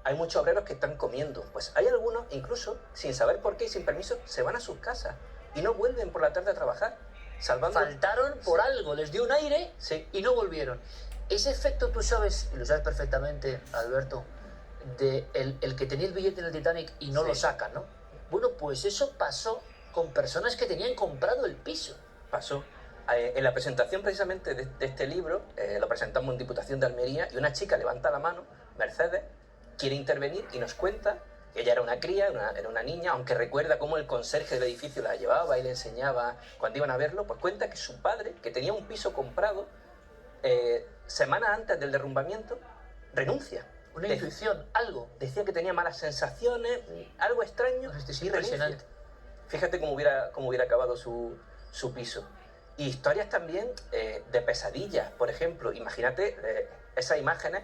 hay muchos obreros que están comiendo. Pues hay algunos, incluso, sin saber por qué y sin permiso, se van a sus casas y no vuelven por la tarde a trabajar, salvando... Faltaron por algo, les dio un aire Sí. y no volvieron. Ese efecto tú sabes, y lo sabes perfectamente, Alberto, de el que tenía el billete en el Titanic y no Sí. lo sacan, ¿no? Bueno, pues eso pasó con personas que tenían comprado el piso. Pasó. En la presentación precisamente de este libro, lo presentamos en Diputación de Almería y una chica levanta la mano, Mercedes, quiere intervenir y nos cuenta que ella era una cría, era una niña, aunque recuerda cómo el conserje del edificio la llevaba y le enseñaba cuando iban a verlo, pues cuenta que su padre, que tenía un piso comprado, semanas antes del derrumbamiento, renuncia. Una intuición, algo. Decía que tenía malas sensaciones, algo extraño, Esto es y renuncia. impresionante. Fíjate cómo hubiera acabado su piso. Y historias también de pesadillas, por ejemplo. Imagínate esas imágenes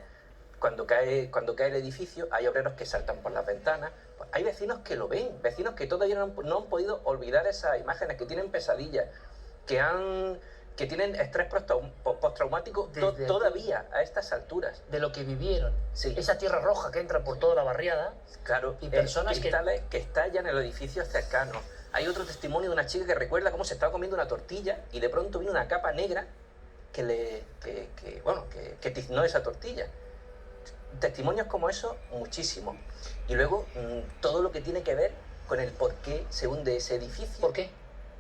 cuando cae el edificio, hay obreros que saltan por las ventanas. Pues hay vecinos que lo ven, vecinos que todavía no han podido olvidar esas imágenes, que tienen pesadillas, que tienen estrés postraumático todavía a estas alturas. De lo que vivieron. Sí. Esa tierra roja que entra por toda la barriada. Claro, y personas cristales que estallan en los edificios cercanos. Hay otro testimonio de una chica que recuerda cómo se estaba comiendo una tortilla y de pronto vino una capa negra que tiznó esa tortilla. Testimonios como eso, muchísimos. Y luego todo lo que tiene que ver con el por qué se hunde ese edificio. ¿Por qué?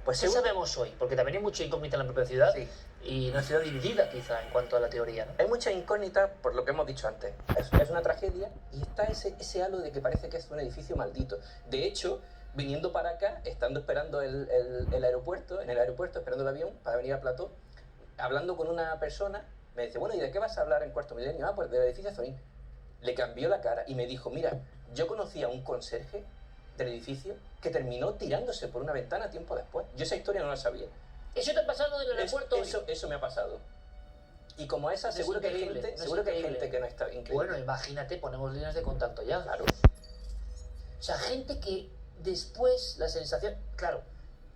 Pues ¿Qué sabemos hoy? Porque también hay mucha incógnita en la propia ciudad. Sí. Y una ciudad dividida quizá en cuanto a la teoría, ¿no? Hay mucha incógnita por lo que hemos dicho antes. Es una tragedia y está ese halo de que parece que es un edificio maldito. De hecho, viniendo para acá, estando esperando en el aeropuerto, esperando el avión para venir a Plató, hablando con una persona, me dice, bueno, ¿y de qué vas a hablar en Cuarto Milenio? Ah, pues del edificio Azorín. Le cambió la cara y me dijo, mira, yo conocí a un conserje del edificio que terminó tirándose por una ventana tiempo después. Yo esa historia no la sabía. ¿Eso te ha pasado en el aeropuerto? Eso me ha pasado. Y como esa, seguro que hay gente que no está increíble. Bueno, imagínate, ponemos líneas de contacto ya. Claro. O sea, gente que después la sensación... Claro,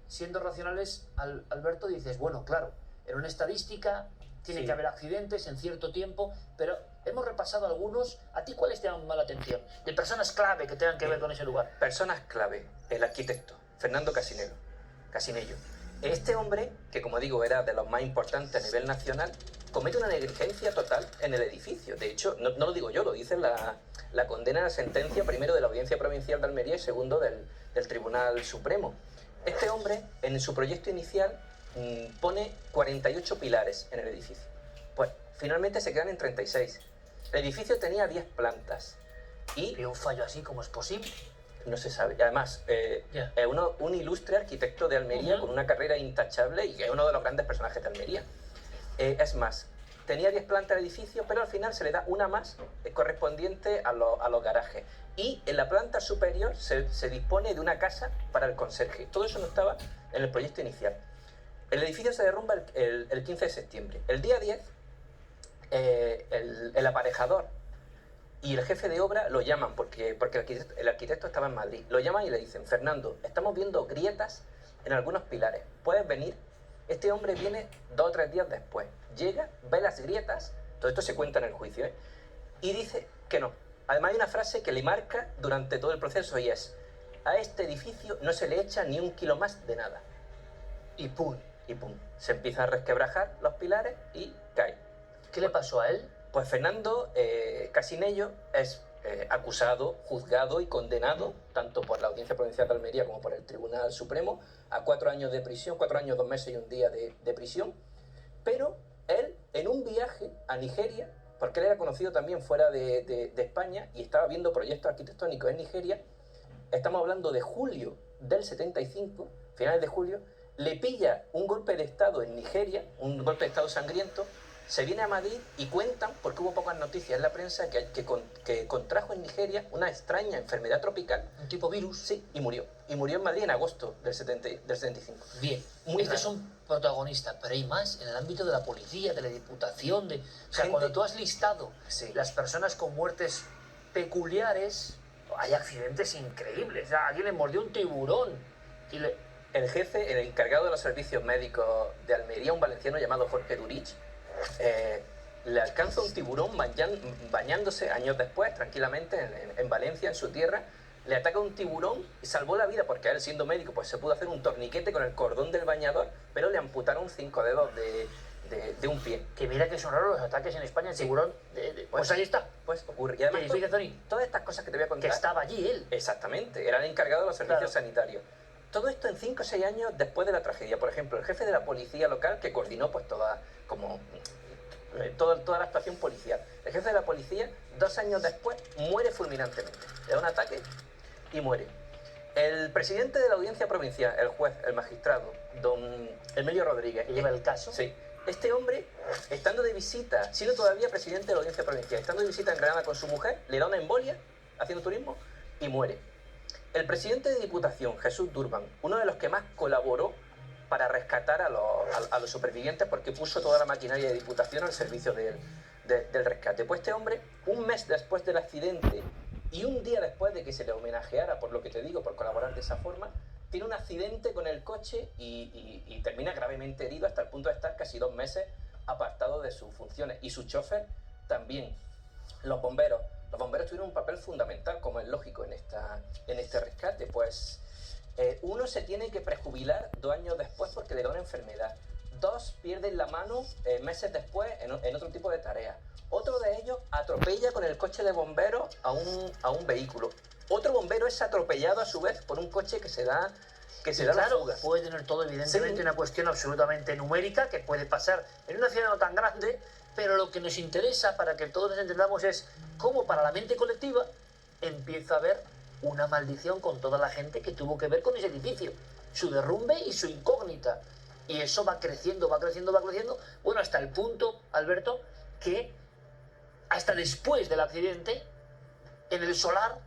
siendo racionales, Alberto, dices, bueno, claro, en una estadística tiene que haber accidentes en cierto tiempo, pero hemos repasado algunos. ¿A ti cuáles te llaman más la atención? De personas clave que tengan que ver con ese lugar. Personas clave. El arquitecto, Fernando Casinello. Este hombre, que como digo era de los más importantes a nivel nacional, comete una negligencia total en el edificio. De hecho, no lo digo yo, lo dice la condena de la sentencia, primero de la Audiencia Provincial de Almería y segundo del Tribunal Supremo. Este hombre, en su proyecto inicial, pone 48 pilares en el edificio. Pues finalmente se quedan en 36. El edificio tenía 10 plantas. Y un fallo así, ¿cómo es posible? No se sabe. Además, es un ilustre arquitecto de Almería con una carrera intachable y es uno de los grandes personajes de Almería. Es más, tenía 10 plantas el edificio, pero al final se le da una más correspondiente a los garajes. Y en la planta superior se dispone de una casa para el conserje. Todo eso no estaba en el proyecto inicial. El edificio se derrumba el 15 de septiembre. El día 10, el aparejador y el jefe de obra lo llaman, porque el arquitecto estaba en Madrid. Lo llaman y le dicen, Fernando, estamos viendo grietas en algunos pilares. ¿Puedes venir? Este hombre viene 2 o 3 días después. Llega, ve las grietas, todo esto se cuenta en el juicio, y dice que no. Además hay una frase que le marca durante todo el proceso y es, a este edificio no se le echa ni un kilo más de nada. Y pum, se empiezan a resquebrajar los pilares y cae. ¿Qué le pasó a él? Pues Fernando Casinello es acusado, juzgado y condenado, tanto por la Audiencia Provincial de Almería como por el Tribunal Supremo, a 4 años de prisión, 4 años, 2 meses y un día de prisión. Pero él, en un viaje a Nigeria, porque él era conocido también fuera de España y estaba viendo proyectos arquitectónicos en Nigeria, estamos hablando de julio del 75, finales de julio, le pilla un golpe de estado en Nigeria, un golpe de estado sangriento, se viene a Madrid y cuentan, porque hubo pocas noticias en la prensa, que contrajo en Nigeria una extraña enfermedad tropical. Un tipo virus. Sí, y murió. Y murió en Madrid en agosto del 75. Bien, este es un protagonista, pero hay más en el ámbito de la policía, de la diputación, de... O sea, cuando tú has listado las personas con muertes peculiares, hay accidentes increíbles. O sea, alguien le mordió un tiburón y El jefe, el encargado de los servicios médicos de Almería, un valenciano llamado Jorge Durich, le alcanza un tiburón bañándose años después, tranquilamente, en Valencia, en su tierra. Le ataca un tiburón y salvó la vida porque él, siendo médico, pues se pudo hacer un torniquete con el cordón del bañador, pero le amputaron 5 dedos de un pie. Que mira que son raros los ataques en España, el tiburón. Pues ahí está. Pues ocurre. Y además, ¿Qué dice Tony? todas estas cosas que te voy a contar... Que estaba allí él. Exactamente, era el encargado de los servicios Claro. sanitarios. Todo esto en 5 o 6 años después de la tragedia. Por ejemplo, el jefe de la policía local, que coordinó pues toda la actuación policial. El jefe de la policía, 2 años después, muere fulminantemente. Le da un ataque y muere. El presidente de la audiencia provincial, el juez, el magistrado, don Emilio Rodríguez. ¿Que lleva el caso? Sí. Este hombre, estando de visita, siendo todavía presidente de la audiencia provincial, estando de visita en Granada con su mujer, le da una embolia haciendo turismo y muere. El presidente de Diputación, Jesús Durban, uno de los que más colaboró para rescatar a los supervivientes porque puso toda la maquinaria de Diputación al servicio del rescate. Pues este hombre, un mes después del accidente y un día después de que se le homenajeara, por lo que te digo, por colaborar de esa forma, tiene un accidente con el coche y termina gravemente herido hasta el punto de estar casi 2 meses apartado de sus funciones. Y su chofer también. Los bomberos tuvieron un papel fundamental, como es lógico en este rescate. Pues uno se tiene que prejubilar 2 años después porque le da una enfermedad. 2 pierden la mano meses después en otro tipo de tareas. Otro de ellos atropella con el coche de bomberos a un vehículo. Otro bombero es atropellado a su vez por un coche que se da la Claro, fuga. puede tener todo, evidentemente, Sí. una cuestión absolutamente numérica que puede pasar en una ciudad no tan grande, pero lo que nos interesa para que todos nos entendamos es cómo para la mente colectiva empieza a haber una maldición con toda la gente que tuvo que ver con ese edificio, su derrumbe y su incógnita. Y eso va creciendo, va creciendo, va creciendo, bueno, hasta el punto, Alberto, que hasta después del accidente, en el solar,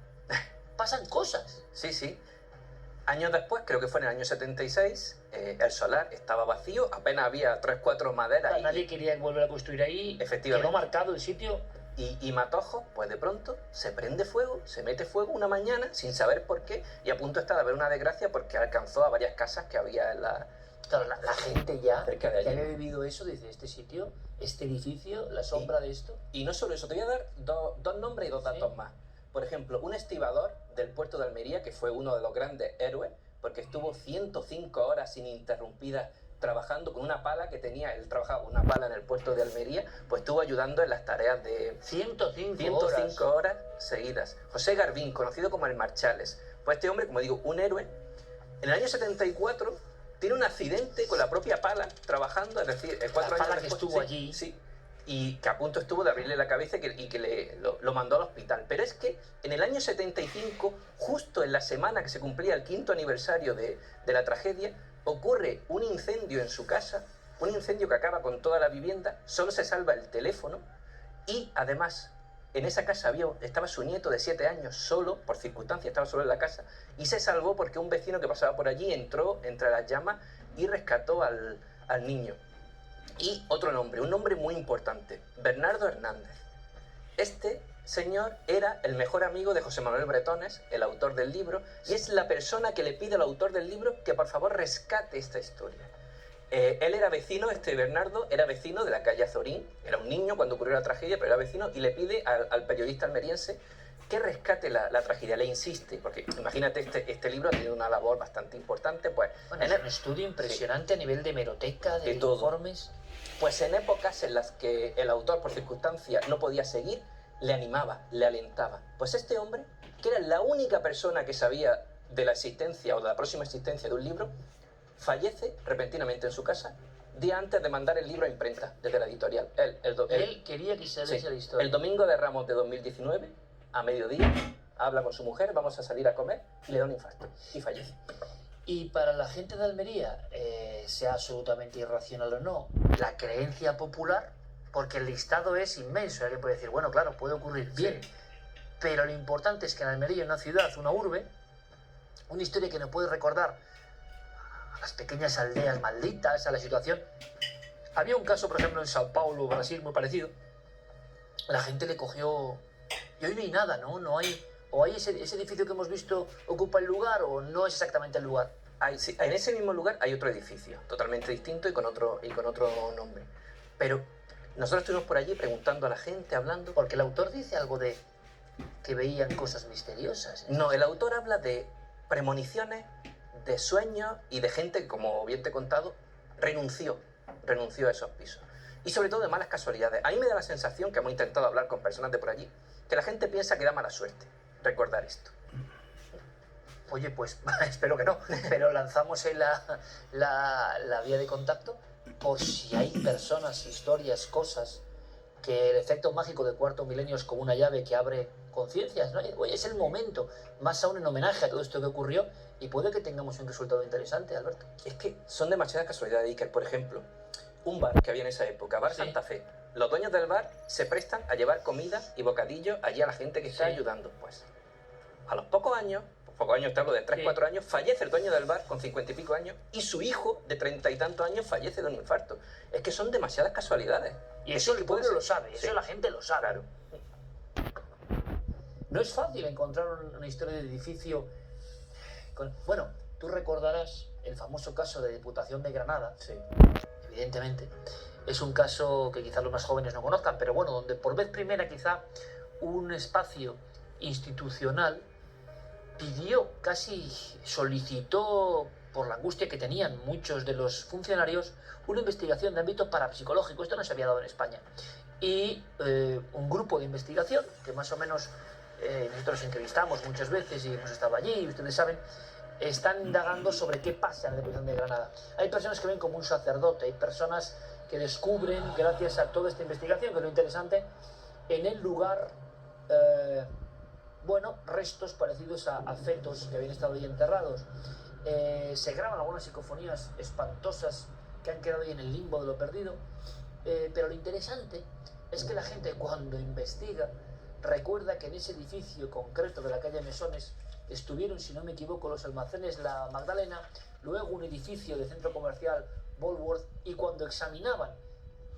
pasan cosas. Sí, sí. Años después, creo que fue en el año 76, el solar estaba vacío, apenas había 3-4 maderas. Nadie quería volver a construir ahí. Efectivamente. Quedó marcado el sitio. Y Matojo, pues de pronto se prende fuego, se mete fuego una mañana sin saber por qué y a punto está de haber una desgracia porque alcanzó a varias casas que había en la... Claro, la gente ya Cerca de que allí. había vivido eso, dice, este sitio, este edificio, la sombra de esto. Y no solo eso, te voy a dar dos nombres y 2 datos más. Por ejemplo, un estibador del puerto de Almería, que fue uno de los grandes héroes, porque estuvo 105 horas ininterrumpidas trabajando con una pala que tenía, él trabajaba con una pala en el puerto de Almería, pues estuvo ayudando en las tareas de 105 horas seguidas. José Garbín, conocido como el Marchales. Pues este hombre, como digo, un héroe. En el año 74 tiene un accidente con la propia pala trabajando, es decir, 4 años pala que después, estuvo allí. Sí, y que a punto estuvo de abrirle la cabeza y que lo mandó al hospital. Pero es que en el año 75, justo en la semana que se cumplía el 5º aniversario de la tragedia, ocurre un incendio en su casa, un incendio que acaba con toda la vivienda, solo se salva el teléfono y además en esa casa estaba su nieto de 7 años solo, por circunstancias estaba solo en la casa y se salvó porque un vecino que pasaba por allí entró entre las llamas y rescató al niño. Y otro nombre, un nombre muy importante, Bernardo Hernández. Este señor era el mejor amigo de José Manuel Bretones, el autor del libro, y es la persona que le pide al autor del libro que por favor rescate esta historia. Él era vecino, Bernardo era vecino de la calle Azorín, era un niño cuando ocurrió la tragedia, pero era vecino, y le pide al periodista almeriense que rescate la tragedia, le insiste, porque imagínate, este libro ha tenido una labor bastante importante, pues... Bueno, es un estudio impresionante a nivel de hemeroteca, de todo. informes. Pues en épocas en las que el autor, por circunstancias, no podía seguir, le animaba, le alentaba. Pues este hombre, que era la única persona que sabía de la existencia o de la próxima existencia de un libro, fallece repentinamente en su casa, día antes de mandar el libro a imprenta, desde la editorial. Él quería que se leyese la historia. El domingo de Ramos de 2019, a mediodía, habla con su mujer, vamos a salir a comer, y le da un infarto, y fallece. Y para la gente de Almería, sea absolutamente irracional o no, la creencia popular, porque el listado es inmenso, alguien puede decir, bueno, claro, puede ocurrir bien, pero lo importante es que en Almería, una ciudad, una urbe, una historia que nos puede recordar a las pequeñas aldeas malditas, a la situación. Había un caso, por ejemplo, en Sao Paulo, Brasil, muy parecido. La gente le cogió... Y hoy no hay nada, ¿no? No hay... O hay ese edificio que hemos visto ocupa el lugar o no es exactamente el lugar. Sí, en ese mismo lugar hay otro edificio, totalmente distinto y con otro nombre. Pero Nosotros estuvimos por allí preguntando a la gente, hablando. Porque el autor dice algo de que veían cosas misteriosas. No, el autor habla de premoniciones, de sueños y de gente que, como bien te he contado, renunció a esos pisos. Y sobre todo de malas casualidades. A mí me da la sensación, que hemos intentado hablar con personas de por allí, que la gente piensa que da mala suerte recordar esto. Oye, pues espero que no, pero lanzamos ahí la vía de contacto por si hay personas, historias, cosas, que el efecto mágico de Cuarto Milenio es como una llave que abre conciencias, ¿no? Oye, es el momento, más aún en homenaje a todo esto que ocurrió, y puede que tengamos un resultado interesante, Alberto. Es que son demasiadas casualidades, Iker. Por ejemplo, un bar que había en esa época, Bar Sí. Santa Fe. Los dueños del bar se prestan a llevar comida y bocadillos allí a la gente que está Sí. ayudando. Pues a los pocos años te hablo de 3, Sí. 4 años, fallece el dueño del bar con 50 y pico años y su hijo de 30 y tantos años fallece de un infarto. Es que son demasiadas casualidades. Y eso el pueblo lo sabe, eso Sí. la gente lo sabe. Claro. No es fácil encontrar una historia de edificio Bueno, tú recordarás el famoso caso de Diputación de Granada, Sí. evidentemente. Es un caso que quizás los más jóvenes no conozcan, pero bueno, donde por vez primera quizá un espacio institucional pidió, casi solicitó, por la angustia que tenían muchos de los funcionarios, una investigación de ámbito parapsicológico. Esto no se había dado en España. Y un grupo de investigación, que más o menos nosotros entrevistamos muchas veces y hemos estado allí, y ustedes saben, están indagando sobre qué pasa en la Diputación de Granada. Hay personas que ven como un sacerdote, hay personas que descubren, gracias a toda esta investigación, que es lo interesante, en el lugar, restos parecidos a fetos que habían estado ahí enterrados. Se graban algunas psicofonías espantosas que han quedado ahí en el limbo de lo perdido. Pero lo interesante es que la gente, cuando investiga, recuerda que en ese edificio concreto de la calle Mesones estuvieron, si no me equivoco, los almacenes La Magdalena, luego un edificio de centro comercial Bolworth, y cuando examinaban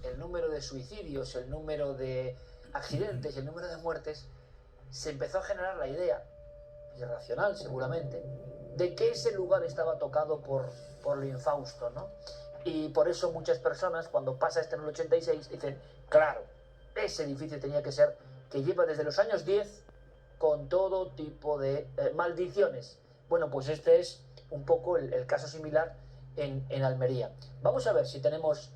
el número de suicidios, el número de accidentes, el número de muertes, se empezó a generar la idea, irracional seguramente, de que ese lugar estaba tocado por lo infausto, ¿no? Y por eso muchas personas, cuando pasa en el 86, dicen, claro, ese edificio tenía que ser, que lleva desde los años 10 con todo tipo de maldiciones. Bueno, pues este es un poco el caso similar en Almería. Vamos a ver si tenemos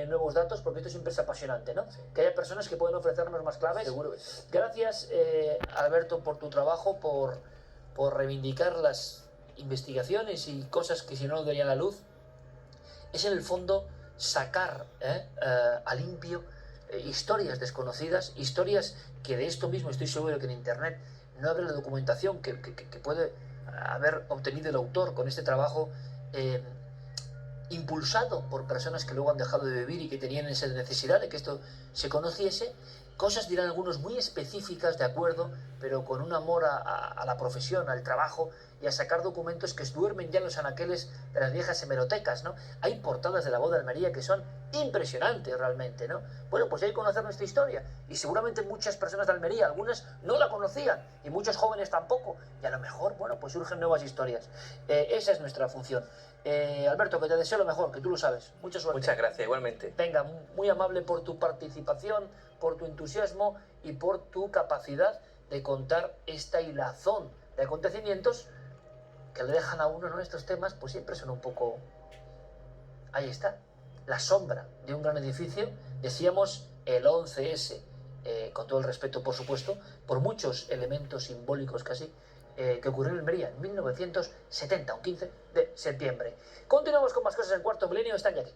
nuevos datos, porque esto siempre es apasionante, ¿no? Sí. Que haya personas que pueden ofrecernos más claves. Seguro que sí. Gracias, Alberto, por tu trabajo, por reivindicar las investigaciones y cosas que si no darían a la luz. Es en el fondo sacar a limpio historias desconocidas, historias que de esto mismo estoy seguro que en internet no habrá la documentación que puede haber obtenido el autor con este trabajo impulsado por personas que luego han dejado de vivir y que tenían esa necesidad de que esto se conociese. Cosas, dirán algunos, muy específicas, de acuerdo, pero con un amor a la profesión, al trabajo y a sacar documentos que duermen ya en los anaqueles de las viejas hemerotecas, ¿no? Hay portadas de la voz de Almería que son impresionantes realmente, ¿no? Bueno, pues hay que conocer nuestra historia, y seguramente muchas personas de Almería, algunas no la conocían, y muchos jóvenes tampoco, y a lo mejor, bueno, pues surgen nuevas historias. Esa es nuestra función. Alberto, que te deseo lo mejor, que tú lo sabes. Mucha suerte. Muchas gracias, igualmente. Venga, muy amable por tu participación, por tu entusiasmo y por tu capacidad de contar esta hilazón de acontecimientos que le dejan a uno, ¿no? Estos temas pues siempre son un poco... Ahí está, la sombra de un gran edificio. Decíamos el 11S, con todo el respeto por supuesto, por muchos elementos simbólicos casi, que ocurrió en Almería en 1970, un 15 de septiembre. Continuamos con más cosas en Cuarto Milenio, están ya aquí.